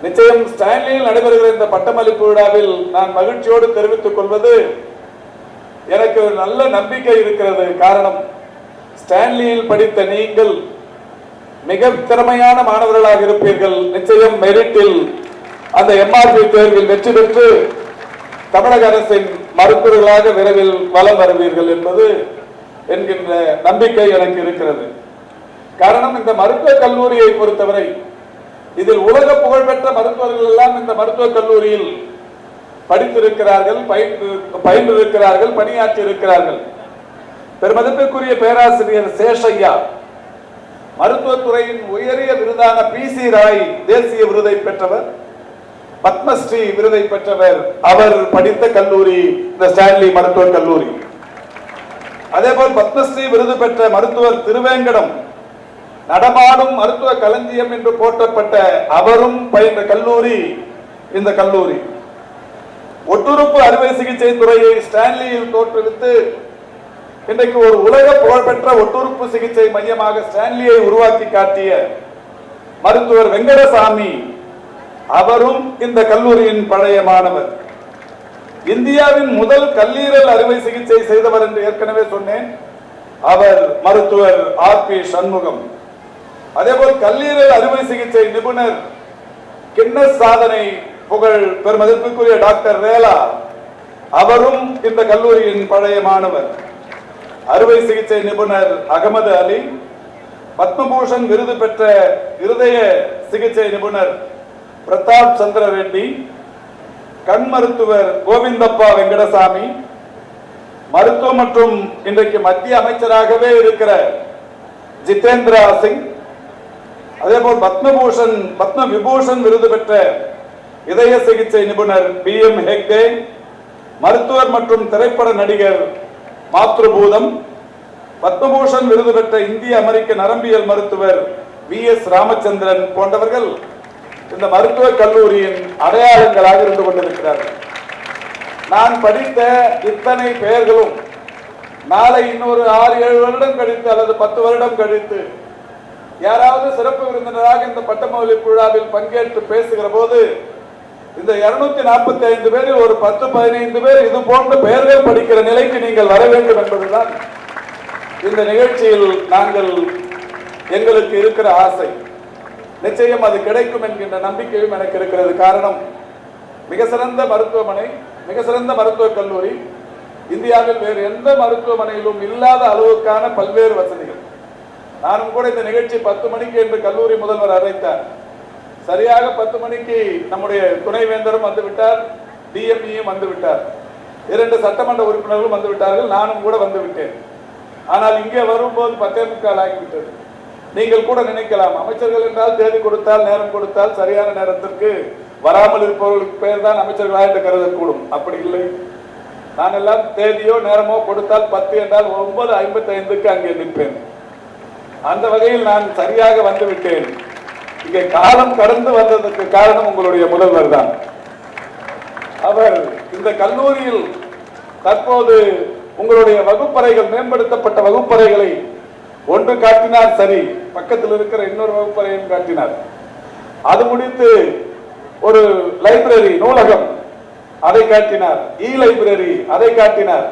நிச்சயம் ஸ்டான்லியில் நடைபெறுகிற இந்த பட்டமளிப்பு விழாவில் நான் மகிழ்ச்சியோடு தெரிவித்துக் கொள்வது, எனக்கு ஒரு நல்ல நம்பிக்கை இருக்கிறது. காரணம், ஸ்டான்லியில் படித்த நீங்கள் மிக திறமையான மாணவர்களாக இருப்பீர்கள். நிச்சயம் மெரிட்டில் அந்த MRP தேர்வில் வெற்றி பெற்று தமிழக அரசின் மருத்துவர்களாக விரைவில் வலம் வருவீர்கள் என்பது என்கின்ற நம்பிக்கை எனக்கு இருக்கிறது. காரணம், இந்த மருத்துவக் கல்லூரியை பொறுத்தவரை இதில் உலக புகழ்பெற்ற மருத்துவர்கள் எல்லாம் இந்த மருத்துவக் கல்லூரியில் படித்திருக்கிறார்கள், பயின்றிருக்கிறார்கள், பணியாற்றி இருக்கிறார்கள். பெருமதிப்பிற்குரிய பேராசிரியர் சேஷையா மருத்துவத்துறையின் உயரிய விருதான PC ராய் தேசிய விருதை பெற்றவர், பத்மஸ்ரீ விருதை பெற்றவர். அவர் படித்த கல்லூரி இந்த ஸ்டான்லி மருத்துவக் கல்லூரி. அதேபோல் பத்மஸ்ரீ விருது பெற்ற மருத்துவர் திருவேங்கடம் நடமாடும் மருத்துவ களஞ்சியம் என்று போற்றப்பட்ட அவரும் பயின்ற கல்லூரி இந்த கல்லூரி. ஒட்டுறுப்பு அறுவை சிகிச்சை துறையை ஸ்டான்லியில் தோற்றுவித்து இன்றைக்கு ஒரு உலக புகழ்பெற்ற ஒட்டுறுப்பு சிகிச்சை மையமாக ஸ்டான்லியை உருவாக்கி காட்டிய மருத்துவர் வெங்கடசாமி அவரும் இந்த கல்லூரியின் பழைய மாணவர். இந்தியாவின் முதல் கல்லீரல் அறுவை சிகிச்சை செய்தவர் என்று ஏற்கனவே சொன்னேன். அவர் மருத்துவர் RP சண்முகம். அதேபோல் கல்லீரல் அறுவை சிகிச்சை நிபுணர் கின்னஸ் சாதனை புகழ் பெருமதிப்புக்குரிய டாக்டர் ரேலா அவரும் இந்த கல்லூரியின் பழைய மாணவர். அறுவை சிகிச்சை நிபுணர் அகமது அலி, பத்மபூஷன் விருது பெற்ற இருதய சிகிச்சை நிபுணர் பிரதாப் சந்திர ரெட்டி, கண் மருத்துவர் கோவிந்தப்பா வெங்கடசாமி, மருத்துவம் மற்றும் இன்றைக்கு மத்திய அமைச்சராகவே இருக்கிற ஜிதேந்திரா சிங், அதேபோல் பத்ம விபூஷன் விருது பெற்ற இதய சிகிச்சை நிபுணர் BM ஹெக்டே, மருத்துவர் மற்றும் திரைப்பட நடிகர் மாத்ருபூதம், பத்மபூஷன் விருது பெற்ற இந்திய அமெரிக்க நரம்பியல் மருத்துவர் VS ராமச்சந்திரன் போன்றவர்கள் இந்த மருத்துவக் கல்லூரியின் அடையாளங்களாக இருந்து கொண்டிருக்கிறார்கள். நான் படித்த இத்தனை பெயர்களும் நாளை இன்னொரு 6-7 வருடம் கழித்து அல்லது 10 வருடம் கழித்து யாராவது சிறப்பு விருந்தினராக இந்த பட்டமளிப்பு விழாவில் பங்கேற்று பேசுகிற போது இந்த 245 பேரில் ஒரு 10-15 பேர் இது போன்ற பெயர்கள் படிக்கிற நிலைக்கு நீங்கள் வர வேண்டும் என்பதுதான் இந்த நிகழ்ச்சியில் எங்களுக்கு இருக்கிற ஆசை. நிச்சயம் அது கிடைக்கும் என்கின்ற நம்பிக்கையும் எனக்கு இருக்கிறது. காரணம், மிக சிறந்த மருத்துவமனை, மிக சிறந்த மருத்துவக் கல்லூரி, இந்தியாவில் வேறு எந்த மருத்துவமனையிலும் இல்லாத அளவுக்கான பல்வேறு வசதிகள். நானும் கூட இந்த நிகழ்ச்சி 10 மணிக்கு என்று கல்லூரி முதல்வர் அழைத்தார். சரியாக 10 மணிக்கு நம்முடைய துணைவேந்தரும் வந்துவிட்டார், DMEயும் வந்துவிட்டார், 2 சட்டமன்ற உறுப்பினர்களும் வந்துவிட்டார்கள், நானும் கூட வந்துவிட்டேன். ஆனால் இங்கே வரும்போது 10:45 ஆகிவிட்டது. நீங்கள் கூட நினைக்கலாம், அமைச்சர்கள் என்றால் தேதி கொடுத்தால் நேரம் கொடுத்தால் சரியான நேரத்திற்கு வராமல் இருப்பவர்களுக்கு பெயர் தான் அமைச்சர்களாக என்று கருதக்கூடும். அப்படி இல்லை. நான் எல்லாம் தேதியோ நேரமோ கொடுத்தால் 10 என்றால் 9:55க்கு அங்கே நிற்பேன். அந்த வகையில் நான் சரியாக வந்து விட்டேன். இங்கே காலம் கடந்து வந்ததற்கு காரணம் உங்களுடைய முதல்வர் தான். அவர் இந்த கல்லூரியில் தற்போது உங்களுடைய வகுப்பறைகள், மேம்படுத்தப்பட்ட வகுப்பறைகளை ஒன்று காட்டினார். சரி, பக்கத்தில் இருக்கிற இன்னொரு வகுப்பறையும் காட்டினார். அது முடித்து ஒரு லைப்ரரி, நூலகம், அதை காட்டினார். லைப்ரரி அதை காட்டினார்.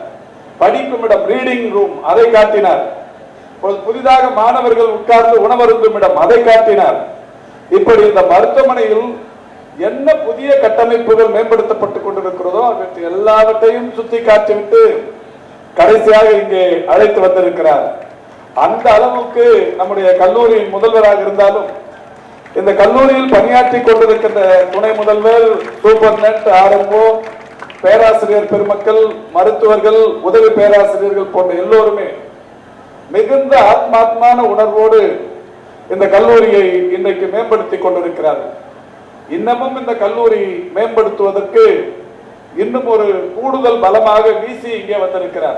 படிக்கும் இடம், ரீடிங் ரூம் அதை காட்டினார். புதிதாக மாணவர்கள் உட்கார்ந்து உணவருந்தும் இடம் அதை காட்டினார். இப்படி இந்த மருத்துவமனையில் என்ன புதிய கட்டமைப்புகள் மேம்படுத்தப்பட்டுக் கொண்டிருக்கிறதோ அவற்றை எல்லாவற்றையும் சுத்தி காட்டிவிட்டு கடைசியாக இங்கே அழைத்து வந்திருக்கிறார். அந்த அளவுக்கு நம்முடைய கல்லூரியின் முதல்வராக இருந்தாலும் இந்த கல்லூரியில் பணியாற்றி கொண்டிருக்கின்ற துணை முதல்வர், சூப்பர்டென்டென்ட், RMO, பேராசிரியர் பெருமக்கள், மருத்துவர்கள், உதவி பேராசிரியர்கள் போன்ற எல்லோருமே மிகுந்த ஆத்மாத்மான உணர்வோடு இந்த கல்லூரியை இன்றைக்கு மேம்படுத்திக் கொண்டிருக்கிறார்கள். இன்னமும் இந்த கல்லூரி மேம்படுத்துவதற்கு இன்னும் ஒரு கூடுதல் பலமாக VC இங்கே வந்திருக்கிறார்.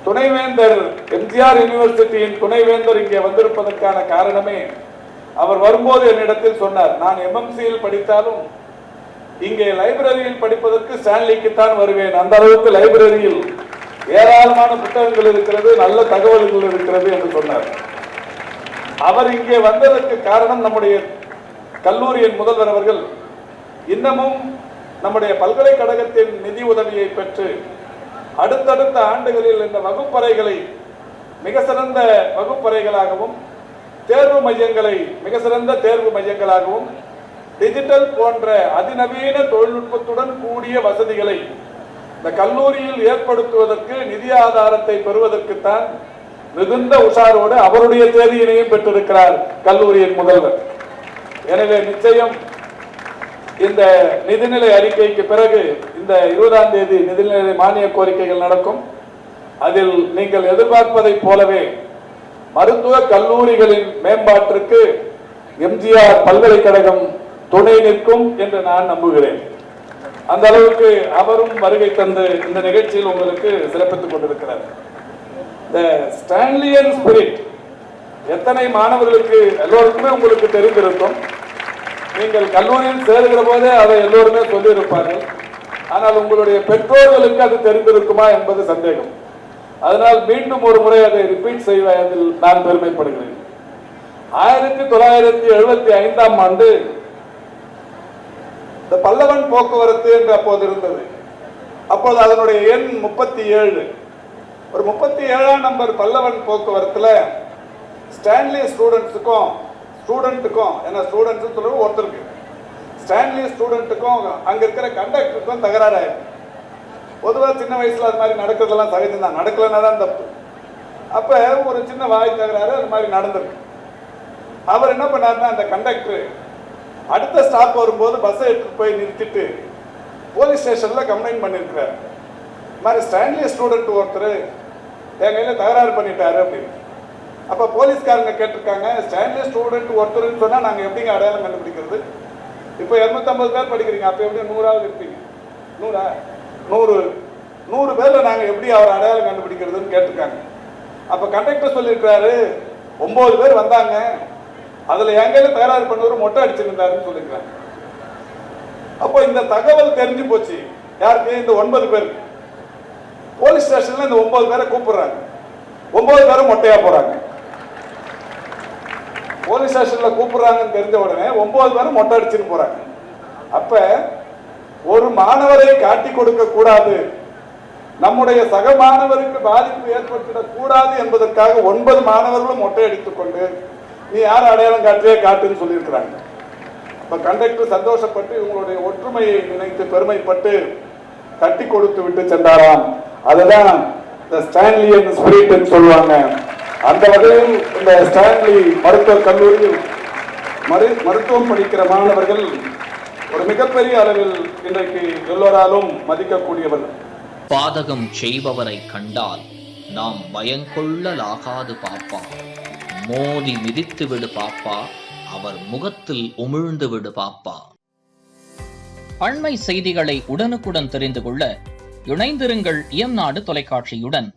துணைவேந்தர் MGR யூனிவர்சிட்டியின் துணைவேந்தர் இங்கே வந்திருப்பதற்கான காரணமே, அவர் வரும்போது என்னிடத்தில் சொன்னார், நான் MMCயில் படித்தாலும் இங்கே லைப்ரரியில் படிப்பதற்கு ஸ்டான்லிக்குத்தான் வருவேன். அந்த அளவுக்கு லைப்ரரியில் ஏராளமான புத்தகங்கள் இருக்கிறது, நல்ல தகவல்கள் இருக்கிறது என்று சொன்னார். அவர் இங்கே வந்ததற்கு காரணம் நம்முடைய கல்லூரியின் முதல்வர் அவர்கள் இன்னமும் நம்முடைய பல்கலைக்கழகத்தின் நிதி உதவியை பெற்று அடுத்தடுத்த ஆண்டுகளில் இந்த வகுப்பறைகளை மிக சிறந்த வகுப்பறைகளாகவும் தேர்வு மையங்களை மிக சிறந்த தேர்வு மையங்களாகவும் டிஜிட்டல் போன்ற அதிநவீன தொழில்நுட்பத்துடன் கூடிய வசதிகளை இந்த கல்லூரியில் ஏற்படுத்துவதற்கு நிதி ஆதாரத்தை பெறுவதற்குத்தான் மிகுந்த உஷாரோடு அவருடைய தேதியினையும் பெற்றிருக்கிறார் கல்லூரியின் முதல்வர். எனவே நிச்சயம் இந்த நிதிநிலை அறிக்கைக்கு பிறகு இந்த 20ஆம் தேதி நிதிநிலை மானிய கோரிக்கைகள் நடக்கும். அதில் நீங்கள் எதிர்பார்ப்பதை போலவே மருத்துவ கல்லூரிகளின் மேம்பாட்டிற்கு எம்ஜிஆர் பல்கலைக்கழகம் துணை நிற்கும் என்று நான் நம்புகிறேன். அந்த அளவுக்கு அவரும் வருகை தந்து இந்த நிகழ்ச்சியில் உங்களுக்கு சிறப்பித்துக் கொண்டிருக்கிறார். இந்த ஸ்டான்லியன் ஸ்பிரிட் எத்தனை மாணவர்களுக்கு எல்லோருக்குமே உங்களுக்கு தெரிந்திருக்கும். நீங்கள் கல்லூரியில் சேருகிற போதே அதை எல்லோருமே சொல்லியிருப்பார்கள். ஆனால் உங்களுடைய பெற்றோர்களுக்கு அது தெரிந்திருக்குமா என்பது சந்தேகம். அதனால் மீண்டும் ஒரு முறை அதை ரிப்பீட் செய்வதில் நான் பெருமைப்படுகிறேன். 1975ஆம் ஆண்டு இந்த பல்லவன் போக்குவரத்து என்று அப்போது இருந்தது. அப்போது அதனுடைய எண் 37. ஒரு 37ஆம் நம்பர் பல்லவன் போக்குவரத்துல ஸ்டான்லி ஸ்டூடெண்ட்ஸுக்கும் ஏன்னா ஸ்டூடெண்ட்ஸ் சொல்றது ஒருத்தருக்கு, ஸ்டான்லி ஸ்டூடெண்ட்டுக்கும் அங்க இருக்கிற கண்டக்டருக்கும் தகராறு ஆயிருக்கு. பொதுவாக சின்ன வயசுல அது மாதிரி நடக்கிறதெல்லாம் சகஜம் தான், நடக்கலன்னா தான் தப்பு. அப்ப ஒரு சின்ன வாய் தகராறு அது மாதிரி நடந்திருக்கு. அவர் என்ன பண்ணாருன்னா அந்த கண்டக்டர் அடுத்த ஸ்டாப் வரும்போது பஸ்ஸை எடுத்துட்டு போய் நிறுத்திட்டு போலீஸ் ஸ்டேஷன்ல கம்ப்ளைண்ட் பண்ணியிருக்கிறார். இது மாதிரி ஸ்டான்லி ஸ்டூடெண்ட் ஒருத்தர் என் கையில தகராறு பண்ணிட்டாரு அப்படின்னு. அப்ப போலீஸ்காரங்க கேட்டிருக்காங்க, ஸ்டான்லி ஸ்டூடெண்ட் ஒருத்தர்னு சொன்னா நாங்க எப்படிங்க அடையாளம் கண்டுபிடிக்கிறது? இப்போ 250 பேர் படிக்கிறீங்க, அப்ப எப்படி 100ஆவது இருப்பீங்க? 100 பேர்ல நாங்க எப்படி அவர் அடையாளம் கண்டுபிடிக்கிறதுன்னு கேட்டிருக்காங்க. அப்ப கண்டக்டர் சொல்லியிருக்கிறாரு, 9 பேர் வந்தாங்க, அதுல எங்கையில தகராறு பண்ணவர் மொட்டை அடிச்சிருந்தாருன்னு சொல்லியிருக்காங்க. அப்போ இந்த தகவல் தெரிஞ்சு போச்சு யாருக்கு? இந்த 9 பேருக்கு. போலீஸ் ஸ்டேஷன்ல இந்த 9 பேரை கூப்பிடுறாங்க. 9 பேரும் மொட்டையா போறாங்க. போலீஸ் ஸ்டேஷன்ல கூப்பிடுறாங்கன்னு தெரிஞ்ச உடனே 9 பேரும் மொட்டை அடிச்சுன்னு போறாங்க. அப்ப ஒரு மாணவரை காட்டி கொடுக்க கூடாது, நம்முடைய சக மாணவருக்கு பாதிப்பு ஏற்பட்டுவிடக் கூடாது என்பதற்காக 9 மாணவர்களும் மொட்டை அடித்துக் கொண்டு நீ யார் அடையாளம் காட்டியே காட்டுன்னு சொல்லியிருக்கிறாங்க. அப்ப கண்டக்டர் சந்தோஷப்பட்டு இவங்களுடைய ஒற்றுமையை நினைத்து பெருமைப்பட்டு கட்டி கொடுத்து விட்டு சென்றாராம். அதுதான் இந்த ஸ்டான்லியன் ஸ்பிரிட் சொல்லுவாங்க. அந்த வகையில் இந்த ஸ்டான்லி மருத்துவக் கல்லூரியில் மருத்துவம் படிக்கிற மாணவர்கள் ஒரு மிகப்பெரிய அளவில் இன்றைக்கு எல்லோராலும் மதிக்கக்கூடியவர்கள். பாதகம் செய்பவரை கண்டால் நாம் பயங்கொள்ளலாகாது பாப்பா, மோதி மிதித்து விடு பாப்பா, அவர் முகத்தில் உமிழ்ந்து விடு பாப்பா. அண்மை செய்திகளை உடனுக்குடன் தெரிந்து கொள்ள இணைந்திருங்கள் இயம்நாடு தொலைக்காட்சியுடன்.